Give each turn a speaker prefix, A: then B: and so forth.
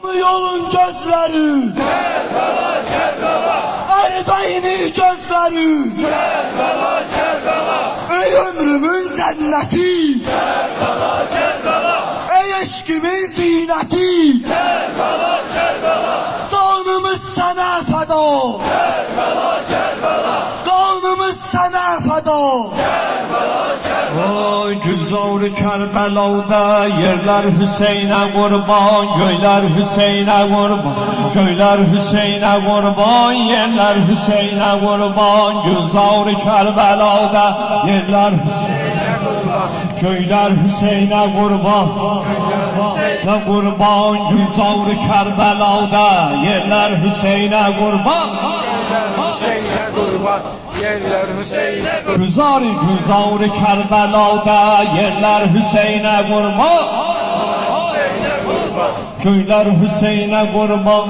A: Yolun gözleri
B: Kerbela, Kerbela,
A: Erbeyni gözleri
B: Kerbela, Kerbela,
A: Ey ömrümün cenneti
B: Kerbela, Kerbela,
A: Ey eşkimin zineti
B: Kerbela, Kerbela,
A: Canımız sana feda
B: Kerbela, Kerbela,
A: Canımız sana feda
C: Oy Gülzar-ı Kerbela'da yerler Hüseyin'e kurban, göyler Hüseyin'e kurban, göyler Hüseyin'e kurban, yerler Hüseyin'e kurban. Gülzar-ı Kerbela'da yerler Hüseyin'e kurban, göyler Hüseyin'e kurban, ne kurban. Gülzar-ı Kerbela'da yerler Hüseyin'e kurban.
D: Hüseyin'e kurban, yerler Hüseyin'e kurban.
C: Güzar-ı Kerbela'da yerler Hüseyin'e kurban, köyler Hüseyin'e kurban.